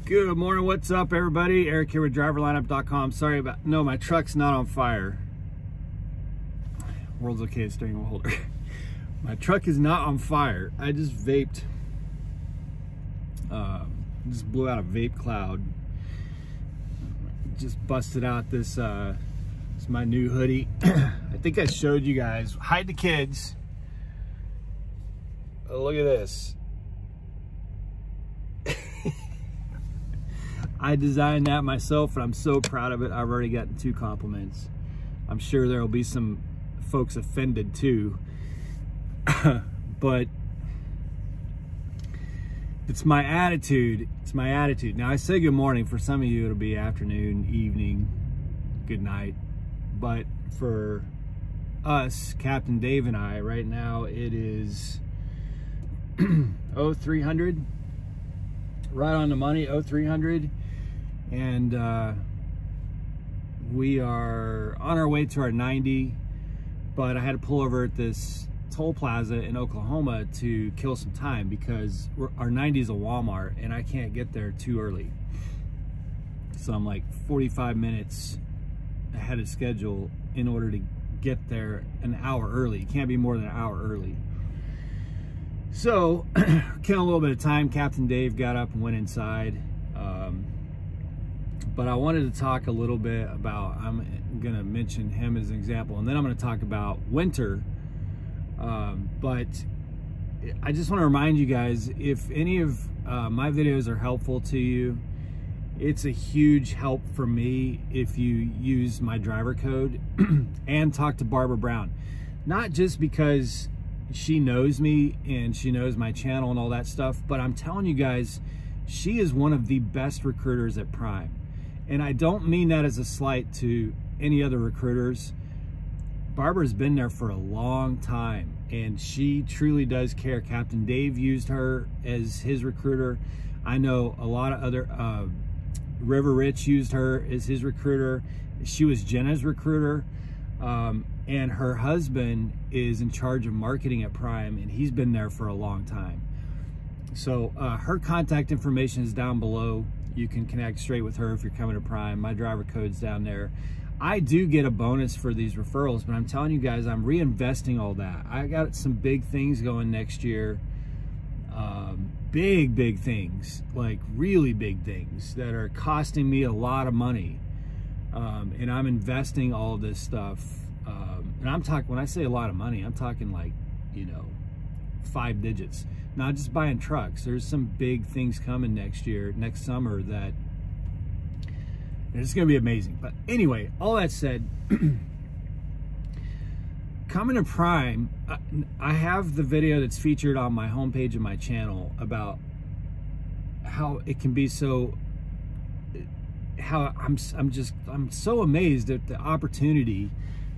Good morning, what's up everybody? Eric here with driverlineup.com. Sorry about, no, my truck's not on fire. World's okay steering wheel holder. My truck is not on fire. I just vaped, just blew out a vape cloud. Just busted out this, it's my new hoodie. I think I showed you guys, hide the kids. Oh, look at this. I designed that myself and I'm so proud of it. I've already gotten 2 compliments. I'm sure there will be some folks offended too. But it's my attitude. It's my attitude. Now I say good morning. For some of you it'll be afternoon, evening, good night. But for us, Captain Dave and I, right now it is 0300. Right on the money, 0300. And we are on our way to our 90, but I had to pull over at this toll plaza in Oklahoma to kill some time because our 90 is a Walmart and I can't get there too early. So I'm like 45 minutes ahead of schedule in order to get there an hour early. It can't be more than an hour early. So, killing a little bit of time, Captain Dave got up and went inside. But I wanted to talk a little bit about, I'm gonna mention him as an example, and then I'm gonna talk about winter. But I just wanna remind you guys, if any of my videos are helpful to you, it's a huge help for me if you use my driver code and talk to Barbara Brown. Not just because she knows me and she knows my channel and all that stuff, but I'm telling you guys, she is one of the best recruiters at Prime. And I don't mean that as a slight to any other recruiters. Barbara's been there for a long time and she truly does care. Captain Dave used her as his recruiter. I know a lot of other, River Rich used her as his recruiter. She was Jenna's recruiter. And her husband is in charge of marketing at Prime and he's been there for a long time. So her contact information is down below. You can connect straight with her if you're coming to Prime. My driver code's down there. I do get a bonus for these referrals, but I'm telling you guys, I'm reinvesting all that. I got some big things going next year. Big things, like really big things that are costing me a lot of money. And I'm investing all of this stuff. And I'm talking, when I say a lot of money, I'm talking like, you know, 5 digits. Not just buying trucks. There's some big things coming next year, next summer, that it's going to be amazing. But anyway, all that said, coming to Prime, I have the video that's featured on my homepage of my channel about how it can be so, how I'm so amazed at the opportunity.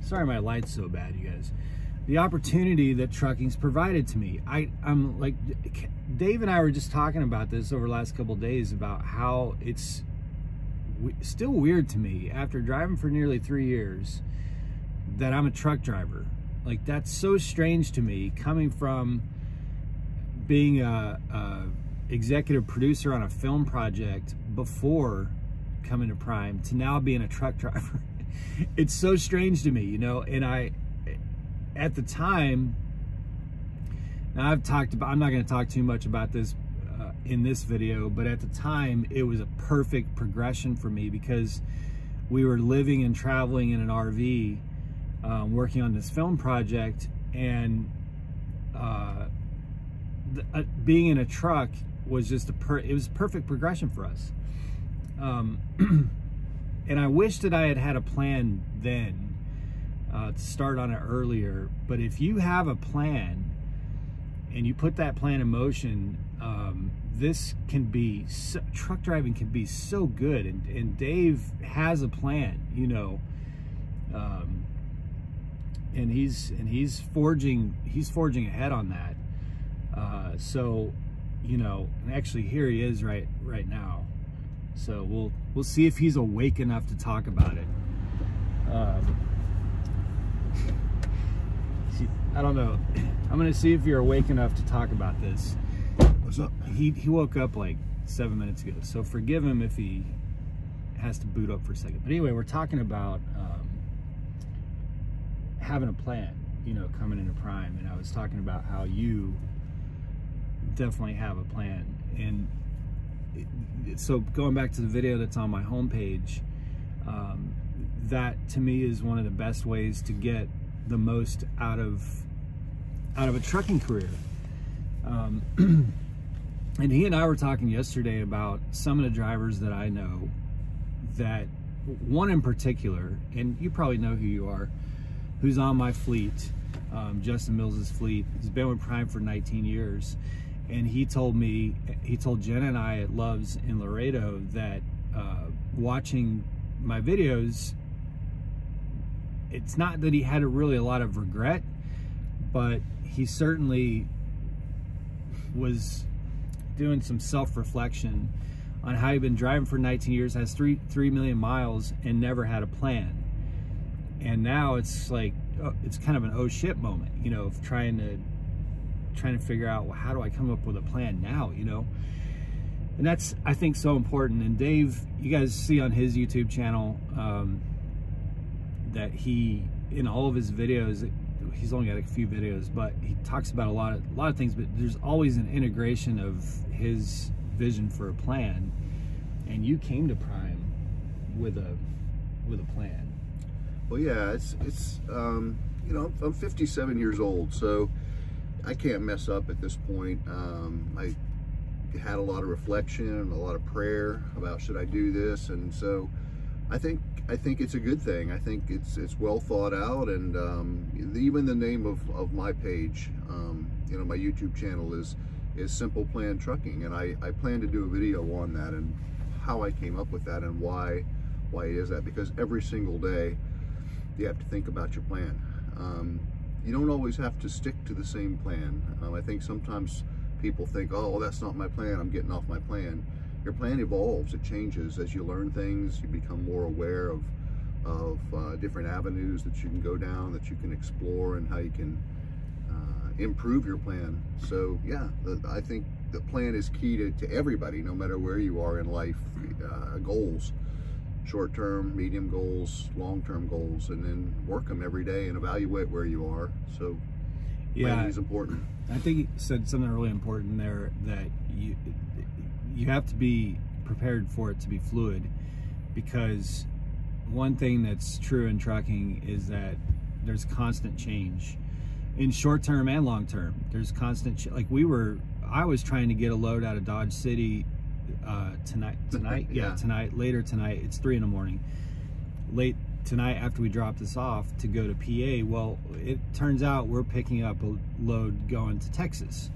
Sorry my light's so bad, you guys. The opportunity that trucking's provided to me. I'm like, Dave and I were just talking about this over the last couple of days about how it's still weird to me after driving for nearly 3 years that I'm a truck driver. Like, that's so strange to me, coming from being a executive producer on a film project before coming to Prime to now being a truck driver. It's so strange to me, you know. And at the time, now I've talked about, I'm not going to talk too much about this in this video, but at the time it was a perfect progression for me because we were living and traveling in an RV, working on this film project, and being in a truck was just it was a perfect progression for us. And I wish that I had had a plan then to start on it earlier. But if you have a plan and you put that plan in motion, this can be truck driving can be so good. And Dave has a plan, you know, and he's forging ahead on that. So, you know, and actually here he is right now. So we'll see if he's awake enough to talk about it. I don't know. I'm gonna see if you're awake enough to talk about this. What's up? He woke up like 7 minutes ago, so forgive him if he has to boot up for a second. But anyway, we're talking about having a plan, you know, coming into prime, and I was talking about how you definitely have a plan. And so going back to the video that's on my homepage, that to me is one of the best ways to get the most out of a trucking career. And he and I were talking yesterday about some of the drivers that I know, that one in particular, and you probably know who you are, who's on my fleet, Justin Mills's fleet. He's been with Prime for 19 years. And he told me, he told Jen and I at Love's in Laredo that watching my videos, it's not that he had really a lot of regret, but he certainly was doing some self-reflection on how he'd been driving for 19 years, has 3 million miles, and never had a plan. And now it's like, it's kind of an oh shit moment, you know, of trying to figure out, well, how do I come up with a plan now, you know? And that's, I think, so important. And Dave, you guys see on his YouTube channel that he, in all of his videos, he's only got a few videos, but he talks about a lot of things, but there's always an integration of his vision for a plan. And you came to Prime with a plan. Well, yeah, it's you know, I'm 57 years old, so I can't mess up at this point. I had a lot of reflection, a lot of prayer about should I do this, and so I think it's a good thing. I think it's well thought out, and even the name of my page, you know, my YouTube channel is Simple Plan Trucking, and I plan to do a video on that and how I came up with that and why it is that, because every single day you have to think about your plan. You don't always have to stick to the same plan. I think sometimes people think, oh, well, that's not my plan, I'm getting off my plan. Your plan evolves, it changes as you learn things, you become more aware of different avenues that you can go down, that you can explore, and how you can improve your plan. So yeah, I think the plan is key to everybody, no matter where you are in life. Goals, short-term, medium goals, long-term goals, and then work them every day and evaluate where you are. So planning is important. I think you said something really important there, that you have to be prepared for it to be fluid, because one thing that's true in trucking is that there's constant change in short-term and long-term. There's constant like I was trying to get a load out of Dodge City tonight yeah. Tonight, later tonight, it's 3 in the morning, late tonight after we dropped this off, to go to PA. Well, it turns out we're picking up a load going to Texas,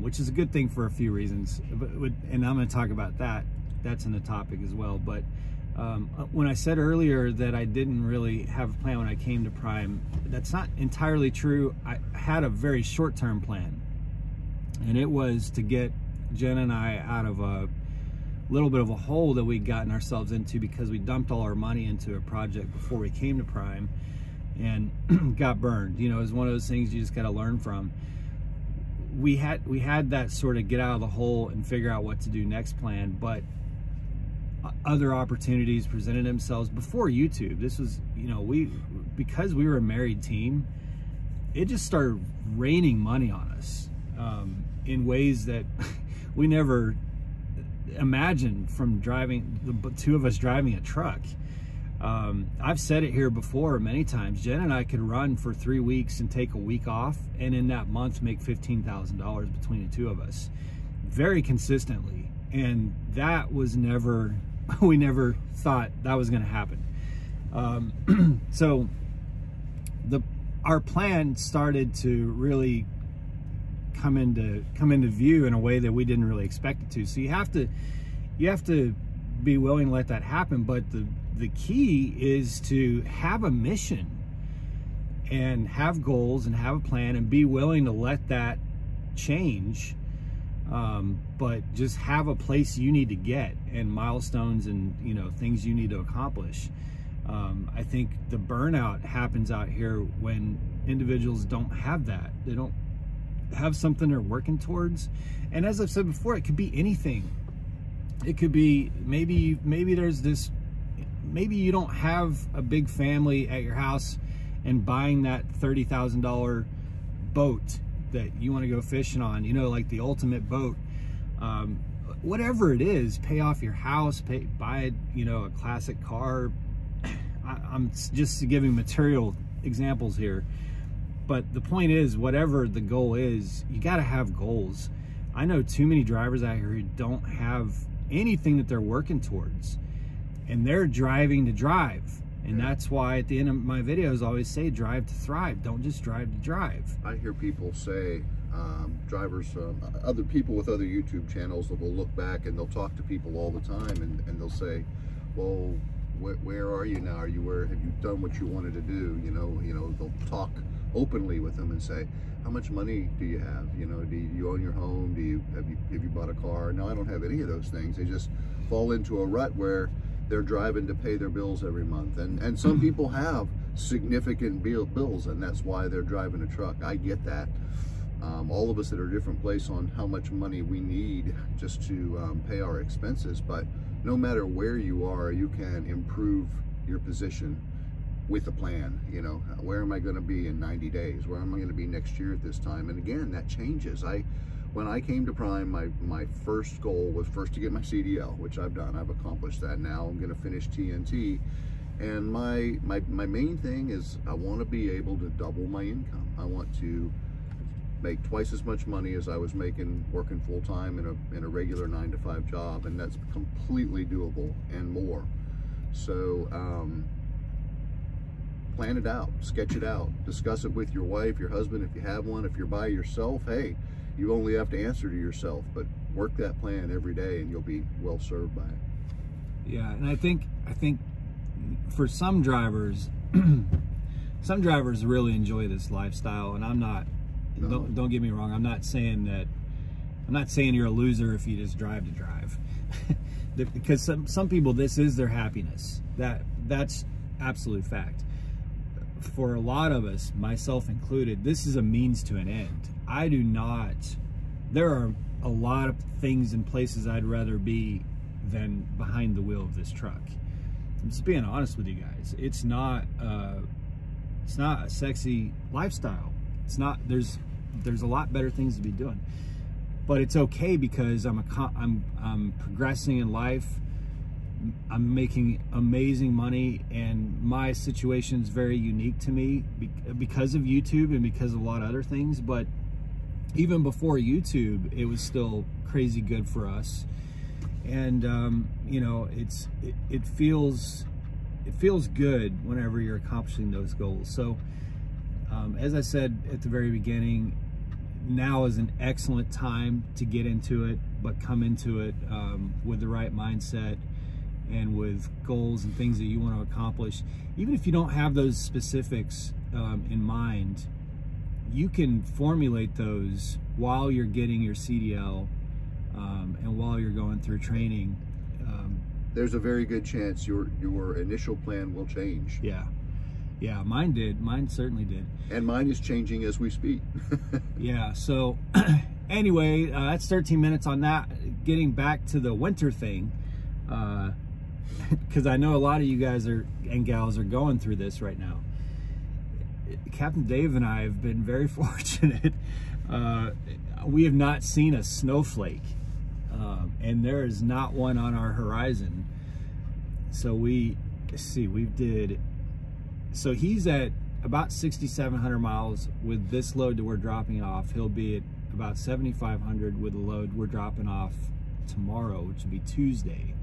which is a good thing for a few reasons, and I'm going to talk about that. That's in the topic as well. But when I said earlier that I didn't really have a plan when I came to Prime, that's not entirely true. I had a very short-term plan, and it was to get Jen and I out of a little bit of a hole that we'd gotten ourselves into, because we dumped all our money into a project before we came to Prime and got burned. You know, it was one of those things you just got to learn from. We had that sort of get out of the hole and figure out what to do next plan, but other opportunities presented themselves before YouTube. This was, you know, because we were a married team, it just started raining money on us in ways that we never imagined from driving, the two of us driving a truck. I've said it here before many times, Jen and I could run for 3 weeks and take a week off, and in that month make $15,000 between the two of us, very consistently. And that was never, we never thought that was going to happen. So our plan started to really come into view in a way that we didn't really expect it to. So you have to be willing to let that happen. But the key is to have a mission and have goals and have a plan, and be willing to let that change. But just have a place you need to get, and milestones, and, you know, things you need to accomplish. I think the burnout happens out here when individuals don't have that. have something they're working towards. And as I've said before, it could be anything. It could be maybe there's this, maybe you don't have a big family at your house, and buying that $30,000 boat that you want to go fishing on, you know, like the ultimate boat. Whatever it is, pay off your house, buy, you know, a classic car. I'm just giving material examples here. But the point is, whatever the goal is, you got to have goals. I know too many drivers out here who don't have anything that they're working towards, and they're driving to drive. And that's why at the end of my videos I always say, drive to thrive. Don't just drive to drive. I hear people say, drivers, other people with other YouTube channels that will look back and they'll talk to people all the time, and they'll say, well, where are you now? Have you done what you wanted to do? You know, they'll talk openly with them and say, how much money do you have? You know, do you own your home? Have you bought a car? No, I don't have any of those things. They just fall into a rut where they're driving to pay their bills every month. And some people have significant bills, and that's why they're driving a truck. I get that. All of us at a different place on how much money we need just to pay our expenses. But no matter where you are, you can improve your position with a plan. You know, where am I going to be in 90 days? Where am I going to be next year at this time? And again, that changes. When I came to Prime, my first goal was first to get my CDL, which I've done. I've accomplished that now. I'm going to finish TNT. And my main thing is I want to be able to double my income. I want to make twice as much money as I was making working full-time in a regular 9-to-5 job, and that's completely doable and more. So plan it out, sketch it out, discuss it with your wife, your husband if you have one. If you're by yourself, hey, you only have to answer to yourself, but work that plan every day and you'll be well served by it. Yeah, and I think for some drivers, some drivers really enjoy this lifestyle, and I'm not. No. Don't get me wrong. I'm not saying you're a loser if you just drive to drive, because some people, this is their happiness. That's absolute fact. For a lot of us, myself included, this is a means to an end. I do not. There are a lot of things and places I'd rather be than behind the wheel of this truck. I'm just being honest with you guys. It's not a sexy lifestyle. It's not. There's a lot better things to be doing, but it's okay because I'm progressing in life. I'm making amazing money, and my situation is very unique to me because of YouTube and because of a lot of other things. But even before YouTube, it was still crazy good for us. And you know, it feels good whenever you're accomplishing those goals. So as I said at the very beginning, now is an excellent time to get into it, but come into it with the right mindset and with goals and things that you want to accomplish. Even if you don't have those specifics in mind, you can formulate those while you're getting your CDL and while you're going through training. There's a very good chance your initial plan will change. Yeah, mine did. Mine certainly did. And mine is changing as we speak. Yeah, so anyway, that's 13 minutes on that. Getting back to the winter thing, because I know a lot of you guys and gals are going through this right now. Captain Dave and I have been very fortunate. We have not seen a snowflake, and there is not one on our horizon. So so he's at about 6,700 miles with this load that we're dropping off. He'll be at about 7,500 with the load we're dropping off tomorrow, which will be Tuesday.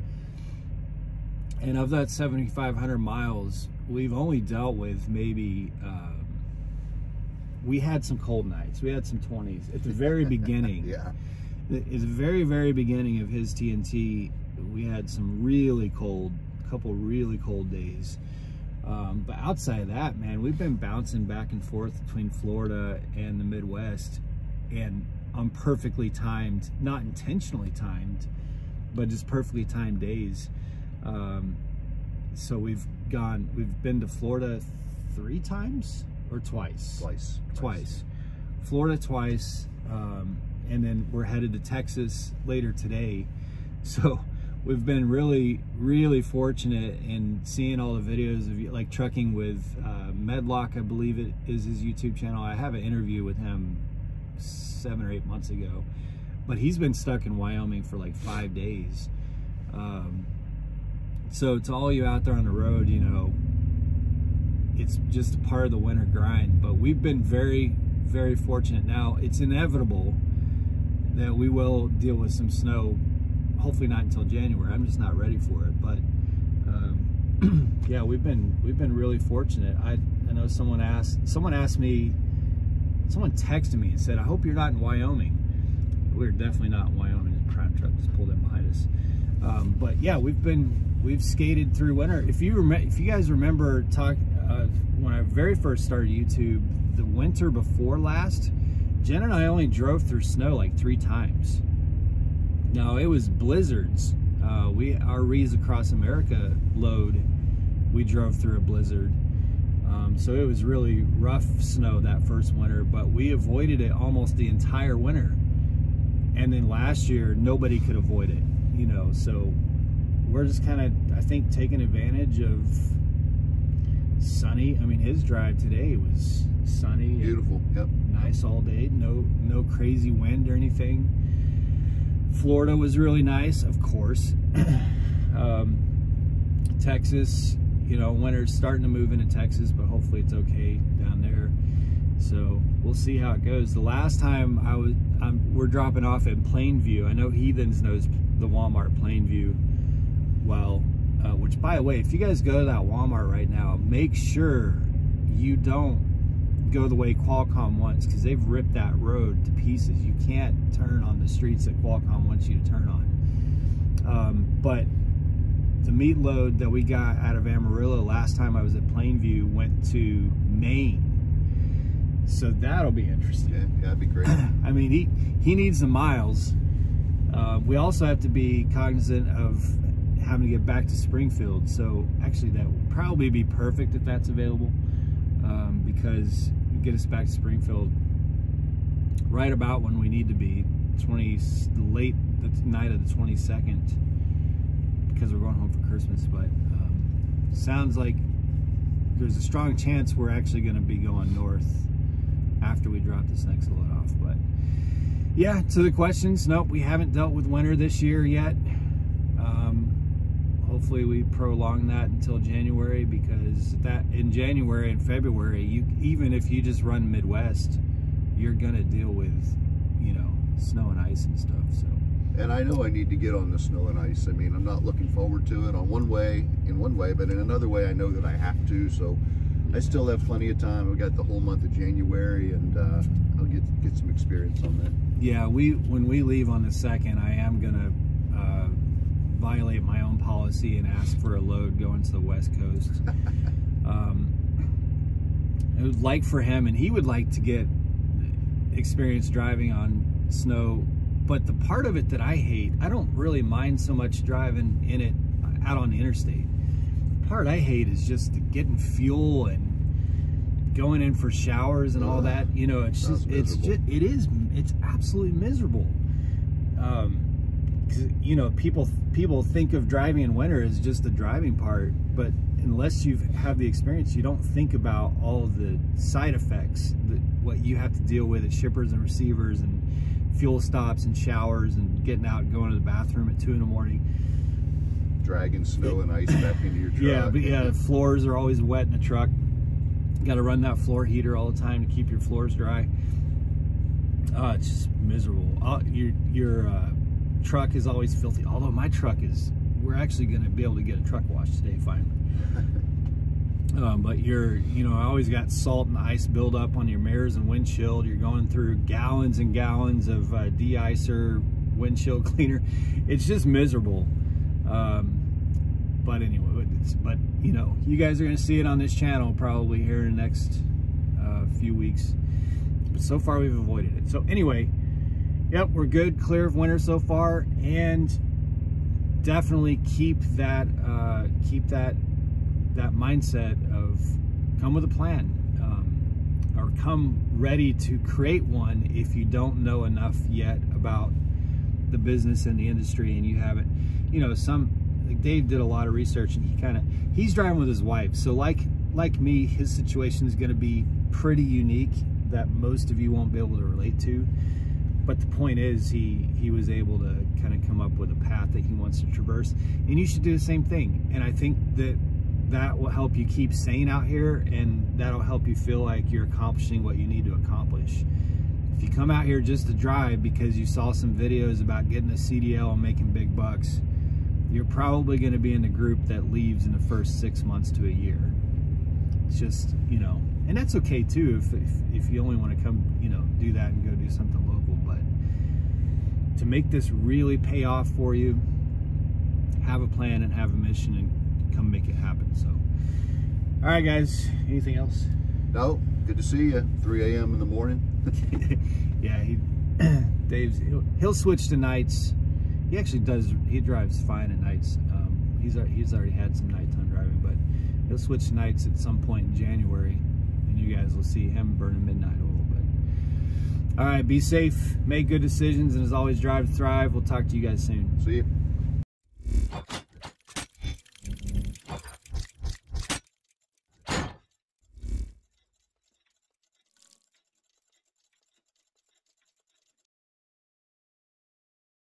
And of that 7,500 miles, we've only dealt with maybe, we had some cold nights. We had some 20s at the very beginning. Yeah. At the very, very beginning of his TNT, we had some really cold, couple really cold days. But outside of that, man, we've been bouncing back and forth between Florida and the Midwest, and on perfectly timed, not intentionally timed, but just perfectly timed days. So we've been to Florida 3 times or twice? Twice. Florida twice, and then we're headed to Texas later today. So we've been really, really fortunate in seeing all the videos of like trucking with Medlock, I believe it is his YouTube channel. I have an interview with him 7 or 8 months ago, but he's been stuck in Wyoming for like 5 days. So to all you out there on the road, you know, it's just a part of the winter grind, but we've been very, very fortunate. Now it's inevitable that we will deal with some snow, hopefully not until January. I'm just not ready for it, but yeah, we've been really fortunate. I know someone texted me and said, I hope you're not in Wyoming. We're definitely not in Wyoming. The prime truck just pulled in behind us. But yeah, we've skated through winter. If you guys remember when I very first started YouTube, the winter before last, Jen and I only drove through snow like 3 times. Now it was blizzards. Our Rees Across America load, we drove through a blizzard. So it was really rough snow that first winter, but we avoided it almost the entire winter. And then last year, nobody could avoid it, you know, so we're just kind of, I think, taking advantage of sunny. I mean, his drive today was sunny. Beautiful, yep. Nice all day, no crazy wind or anything. Florida was really nice, of course. Texas, you know, winter's starting to move into Texas, but hopefully it's okay down there. So we'll see how it goes. The last time we're dropping off in Plainview. I know Heathens knows the Walmart Plainview well, which, by the way, if you guys go to that Walmart right now, make sure you don't go the way Qualcomm wants, because they've ripped that road to pieces. You can't turn on the streets that Qualcomm wants you to turn on. But the meat load that we got out of Amarillo last time I was at Plainview went to Maine. So that'll be interesting. Yeah, that'd be great. I mean, he needs the miles. We also have to be cognizant of having to get back to Springfield. So actually that would probably be perfect if that's available, because we get us back to Springfield right about when we need to be, late the night of the 22nd, because we're going home for Christmas. But sounds like there's a strong chance we're actually going to be going north after we drop this next load off. But yeah, to the questions, nope, we haven't dealt with winter this year yet. Hopefully we prolong that until January, because that in January and February, even if you just run Midwest, you're gonna deal with, you know, snow and ice and stuff. So, and I know I need to get on the snow and ice. I mean, I'm not looking forward to it in one way, but in another way I know that I have to. So I still have plenty of time. We've got the whole month of January, and I'll get some experience on that. Yeah, when we leave on the 2nd, I am gonna violate my own policy and ask for a load going to the West Coast. I would like for him, and he would like to get experience driving on snow, but the part of it that I hate, I don't really mind so much driving in it out on the interstate. The part I hate is just getting fuel and going in for showers and all that. You know, it's absolutely miserable. You know, people think of driving in winter as just the driving part, but unless you have the experience, you don't think about all of the side effects, what you have to deal with at shippers and receivers and fuel stops and showers and getting out and going to the bathroom at 2 in the morning. Dragging snow and ice back into your truck. Yeah, but yeah, the floors are always wet in the truck. You got to run that floor heater all the time to keep your floors dry. It's just miserable. Your truck is always filthy, although my truck is, we're actually going to be able to get a truck wash today finally. But you know, I always got salt and ice buildup on your mirrors and windshield. You're going through gallons and gallons of de-icer, windshield cleaner. It's just miserable. But anyway, but you know, you guys are going to see it on this channel probably here in the next few weeks. But so far we've avoided it. So anyway, yep, we're good, clear of winter so far, and definitely keep that mindset of come with a plan. or come ready to create one if you don't know enough yet about the business and the industry, and you haven't, you know, like Dave did a lot of research, and he's driving with his wife, so like me, his situation is going to be pretty unique that most of you won't be able to relate to. But the point is, he was able to kind of come up with a path that he wants to traverse, and you should do the same thing. And I think that will help you keep sane out here, and that'll help you feel like you're accomplishing what you need to accomplish. If you come out here just to drive because you saw some videos about getting a CDL and making big bucks, you're probably going to be in the group that leaves in the first 6 months to a year. It's just, you know, and that's okay too if you only want to come, you know, do that and go do something local. But to make this really pay off for you, have a plan and have a mission and come make it happen. So, all right, guys, anything else? No, good to see you. 3 a.m. in the morning. Yeah, he'll switch to nights. He actually does. He drives fine at nights. He's already had some nighttime driving, but he'll switch to nights at some point in January, and you guys will see him burning midnight oil. But all right, be safe, make good decisions, and as always, drive to thrive. We'll talk to you guys soon. See you.